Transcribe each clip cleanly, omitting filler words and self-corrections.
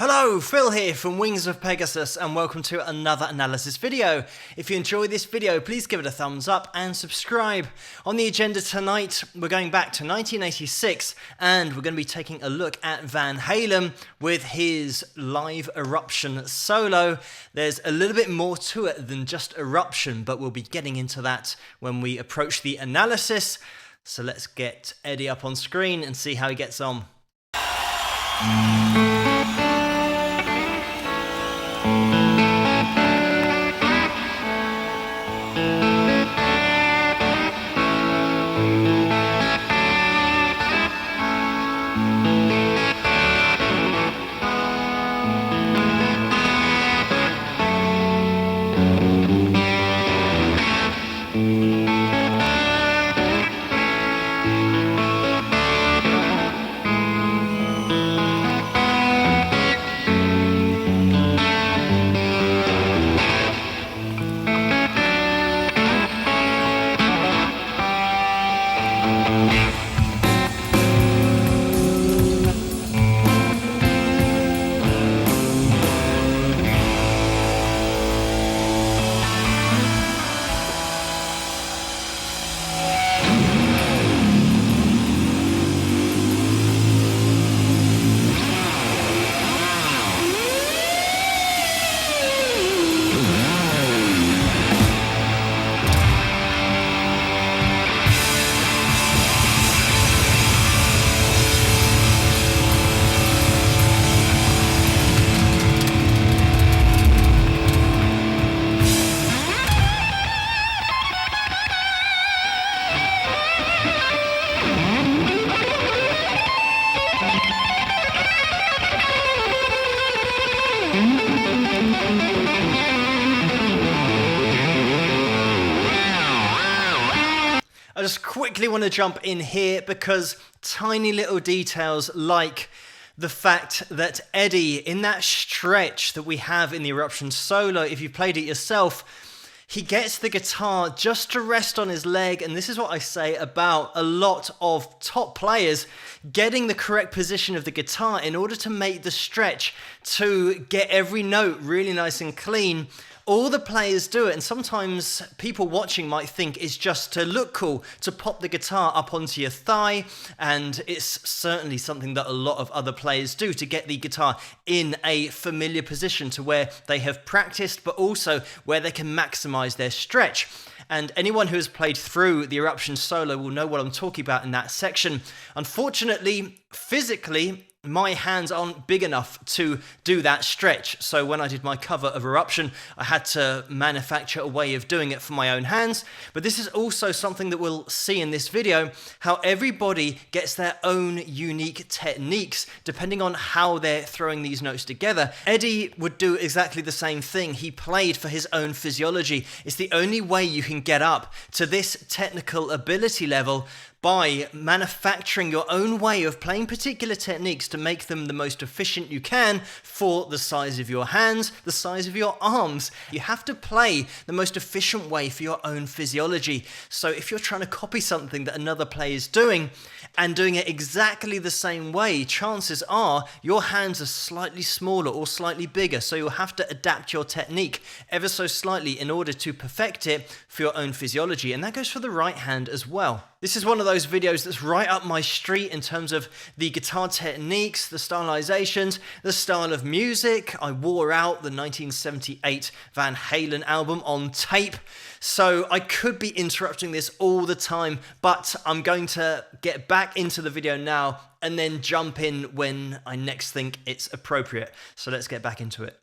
Hello, Phil here from Wings of Pegasus and welcome to another analysis video. If you enjoyed this video, please give it a thumbs up and subscribe. On the agenda tonight, we're going back to 1986 and we're going to be taking a look at Van Halen with his live Eruption solo. There's a little bit more to it than just Eruption, but we'll be getting into that when we approach the analysis. So let's get Eddie up on screen and see how he gets on. I just quickly want to jump in here because tiny little details like the fact that Eddie, in that stretch that we have in the Eruption solo, if you played it yourself, he gets the guitar just to rest on his leg, and this is what I say about a lot of top players getting the correct position of the guitar in order to make the stretch to get every note really nice and clean. All the players do it, and sometimes people watching might think it's just to look cool, to pop the guitar up onto your thigh, and it's certainly something that a lot of other players do to get the guitar in a familiar position to where they have practiced, but also where they can maximize their stretch. And anyone who has played through the Eruption solo will know what I'm talking about in that section. Unfortunately, physically, my hands aren't big enough to do that stretch. So when I did my cover of Eruption, I had to manufacture a way of doing it for my own hands. But this is also something that we'll see in this video, how everybody gets their own unique techniques depending on how they're throwing these notes together. Eddie would do exactly the same thing. He played for his own physiology. It's the only way you can get up to this technical ability level, by manufacturing your own way of playing particular techniques to make them the most efficient you can for the size of your hands, the size of your arms. You have to play the most efficient way for your own physiology. So if you're trying to copy something that another player is doing and doing it exactly the same way, chances are your hands are slightly smaller or slightly bigger. So you'll have to adapt your technique ever so slightly in order to perfect it for your own physiology. And that goes for the right hand as well. This is one of those videos that's right up my street in terms of the guitar techniques, the stylizations, the style of music. I wore out the 1978 Van Halen album on tape, so I could be interrupting this all the time, but I'm going to get back into the video now and then jump in when I next think it's appropriate. So let's get back into it.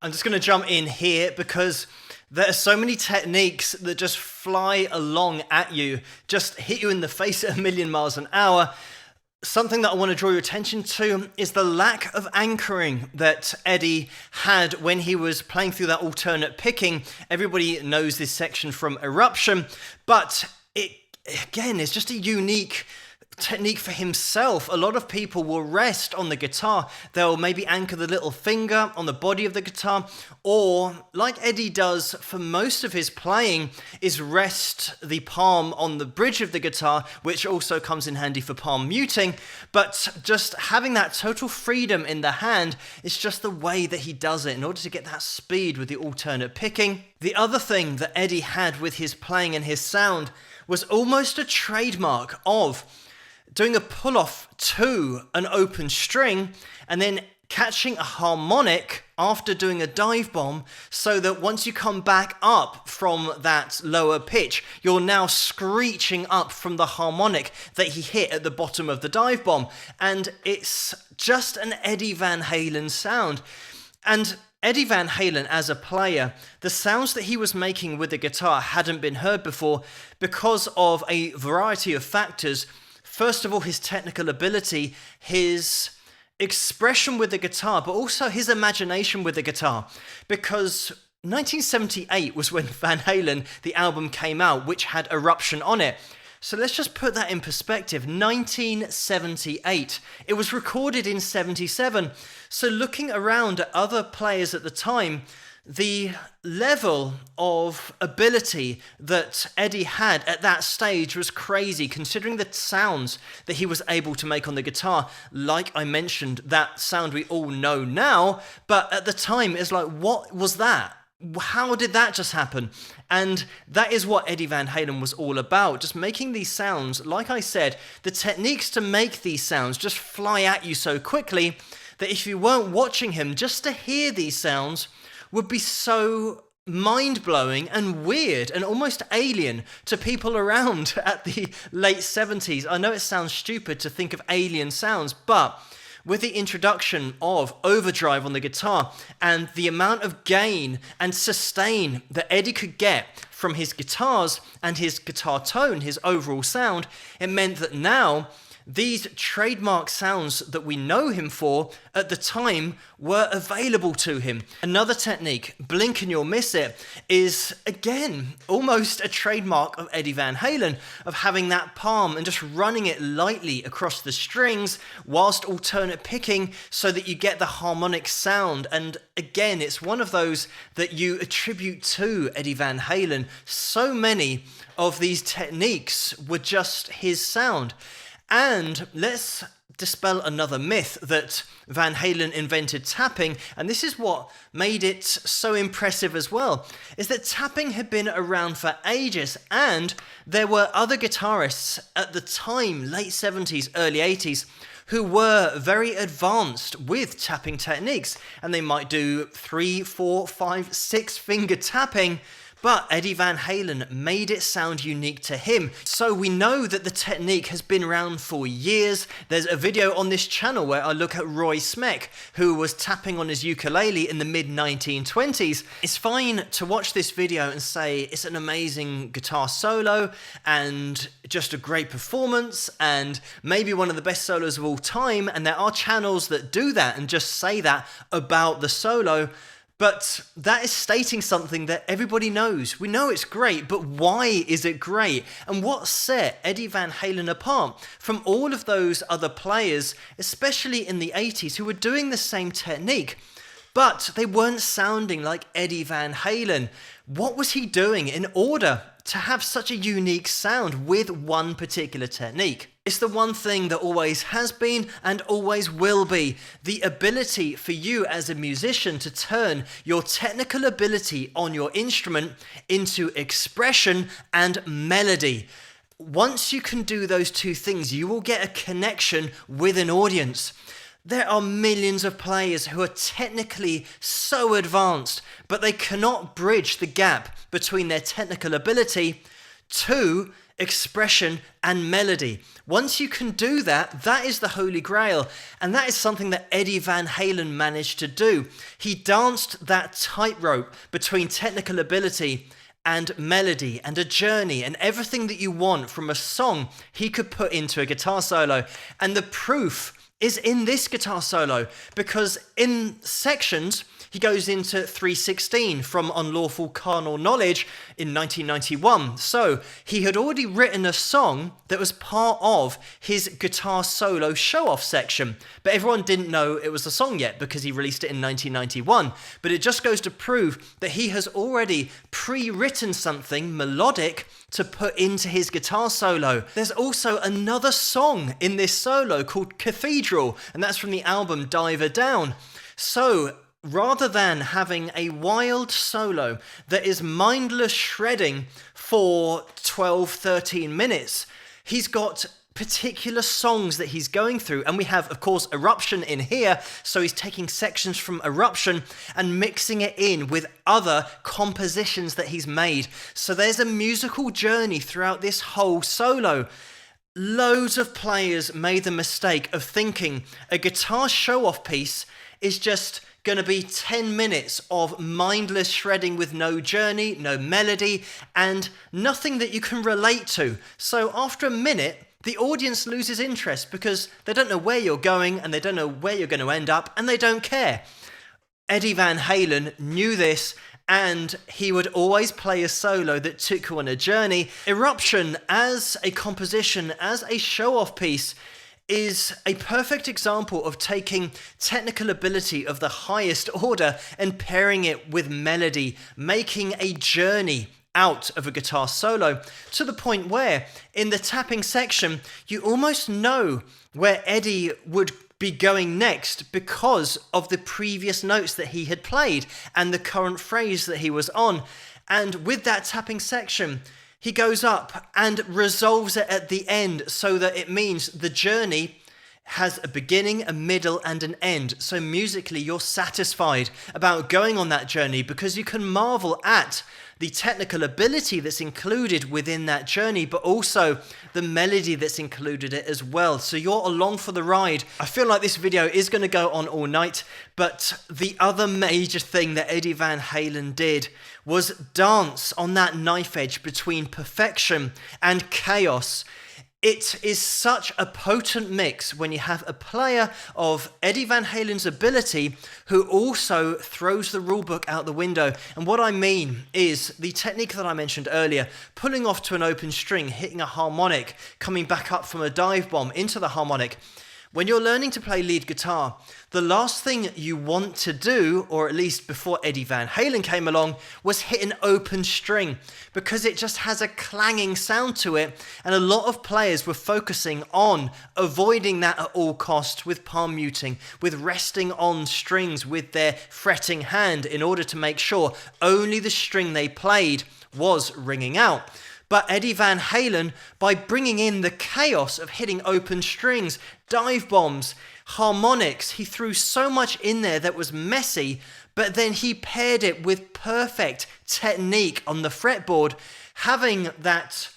I'm just going to jump in here because there are so many techniques that just fly along at you, just hit you in the face at 1,000,000 miles an hour. Something that I want to draw your attention to is the lack of anchoring that Eddie had when he was playing through that alternate picking. Everybody knows this section from Eruption, but it, again, it's just a unique technique for himself. A lot of people will rest on the guitar. They'll maybe anchor the little finger on the body of the guitar, or like Eddie does for most of his playing, is rest the palm on the bridge of the guitar, which also comes in handy for palm muting. But just having that total freedom in the hand is just the way that he does it in order to get that speed with the alternate picking. The other thing that Eddie had with his playing and his sound was almost a trademark of doing a pull-off to an open string and then catching a harmonic after doing a dive bomb, so that once you come back up from that lower pitch, you're now screeching up from the harmonic that he hit at the bottom of the dive bomb. And it's just an Eddie Van Halen sound. And Eddie Van Halen, as a player, the sounds that he was making with the guitar hadn't been heard before because of a variety of factors. First of all, his technical ability, his expression with the guitar, but also his imagination with the guitar. Because 1978 was when Van Halen, the album, came out, which had Eruption on it. So let's just put that in perspective. 1978. It was recorded in 77. So looking around at other players at the time, the level of ability that Eddie had at that stage was crazy, considering the sounds that he was able to make on the guitar. Like I mentioned, that sound we all know now, but at the time it's like, what was that? How did that just happen? And that is what Eddie Van Halen was all about, just making these sounds. Like I said, the techniques to make these sounds just fly at you so quickly that if you weren't watching him, just to hear these sounds would be so mind-blowing and weird and almost alien to people around at the late 70s. I know it sounds stupid to think of alien sounds, but with the introduction of overdrive on the guitar and the amount of gain and sustain that Eddie could get from his guitars and his guitar tone, his overall sound, it meant that now these trademark sounds that we know him for at the time were available to him. Another technique, blink and you'll miss it, is again almost a trademark of Eddie Van Halen, of having that palm and just running it lightly across the strings whilst alternate picking so that you get the harmonic sound. And again, it's one of those that you attribute to Eddie Van Halen. So many of these techniques were just his sound. And let's dispel another myth that Van Halen invented tapping, and this is what made it so impressive as well, is that tapping had been around for ages, and there were other guitarists at the time, late 70s, early 80s, who were very advanced with tapping techniques, and they might do 3, 4, 5, 6 finger tapping. But Eddie Van Halen made it sound unique to him. So we know that the technique has been around for years. There's a video on this channel where I look at Roy Smeck, who was tapping on his ukulele in the mid-1920s. It's fine to watch this video and say it's an amazing guitar solo and just a great performance and maybe one of the best solos of all time. And there are channels that do that and just say that about the solo. But that is stating something that everybody knows. We know it's great, but why is it great? And what set Eddie Van Halen apart from all of those other players, especially in the 80s, who were doing the same technique, but they weren't sounding like Eddie Van Halen? What was he doing in order to have such a unique sound with one particular technique? It's the one thing that always has been and always will be, the ability for you as a musician to turn your technical ability on your instrument into expression and melody. Once you can do those two things, you will get a connection with an audience. There are millions of players who are technically so advanced, but they cannot bridge the gap between their technical ability 2, expression and melody. Once you can do that, that is the holy grail. And that is something that Eddie Van Halen managed to do. He danced that tightrope between technical ability and melody and a journey, and everything that you want from a song he could put into a guitar solo. And the proof is in this guitar solo, because in sections he goes into 316 from Unlawful Carnal Knowledge in 1991. So he had already written a song that was part of his guitar solo show-off section, but everyone didn't know it was a song yet because he released it in 1991. But it just goes to prove that he has already pre-written something melodic to put into his guitar solo. There's also another song in this solo called Cathedral, and that's from the album Diver Down. So rather than having a wild solo that is mindless shredding for 12, 13 minutes, he's got particular songs that he's going through. And we have, of course, Eruption in here. So he's taking sections from Eruption and mixing it in with other compositions that he's made. So there's a musical journey throughout this whole solo. Loads of players made the mistake of thinking a guitar show-off piece is just going to be 10 minutes of mindless shredding with no journey, no melody, and nothing that you can relate to. So after a minute, the audience loses interest because they don't know where you're going and they don't know where you're going to end up, and they don't care. Eddie Van Halen knew this, and he would always play a solo that took you on a journey. Eruption as a composition, as a show-off piece, is a perfect example of taking technical ability of the highest order and pairing it with melody, making a journey out of a guitar solo, to the point where in the tapping section you almost know where Eddie would be going next because of the previous notes that he had played and the current phrase that he was on. And with that tapping section, he goes up and resolves it at the end so that it means the journey has a beginning, a middle, and an end. So musically, you're satisfied about going on that journey because you can marvel at the technical ability that's included within that journey, but also the melody that's included it as well. So you're along for the ride. I feel like this video is going to go on all night, but the other major thing that Eddie Van Halen did was dance on that knife edge between perfection and chaos. It is such a potent mix when you have a player of Eddie Van Halen's ability who also throws the rulebook out the window. And what I mean is the technique that I mentioned earlier, pulling off to an open string, hitting a harmonic, coming back up from a dive bomb into the harmonic. When you're learning to play lead guitar, the last thing you want to do, or at least before Eddie Van Halen came along, was hit an open string because it just has a clanging sound to it. And a lot of players were focusing on avoiding that at all costs with palm muting, with resting on strings with their fretting hand in order to make sure only the string they played was ringing out. But Eddie Van Halen, by bringing in the chaos of hitting open strings, dive bombs, harmonics, he threw so much in there that was messy, but then he paired it with perfect technique on the fretboard, having that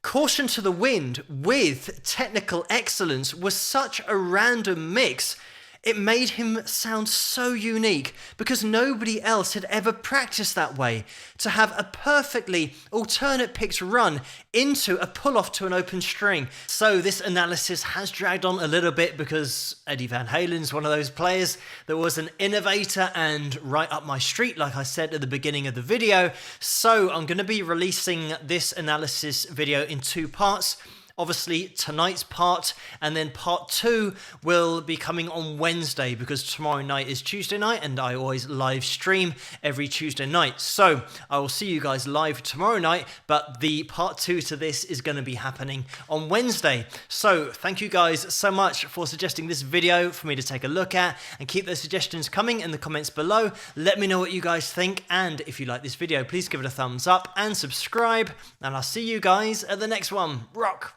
caution to the wind with technical excellence was such a random mix. It made him sound so unique because nobody else had ever practiced that way, to have a perfectly alternate picked run into a pull-off to an open string. So this analysis has dragged on a little bit because Eddie Van Halen's one of those players that was an innovator and right up my street, like I said at the beginning of the video. So I'm going to be releasing this analysis video in 2 parts. Obviously tonight's part, and then part 2 will be coming on Wednesday because tomorrow night is Tuesday night and I always live stream every Tuesday night. So I will see you guys live tomorrow night, but the part 2 to this is going to be happening on Wednesday. So thank you guys so much for suggesting this video for me to take a look at, and keep those suggestions coming in the comments below. Let me know what you guys think, and if you like this video, please give it a thumbs up and subscribe, and I'll see you guys at the next one. Rock!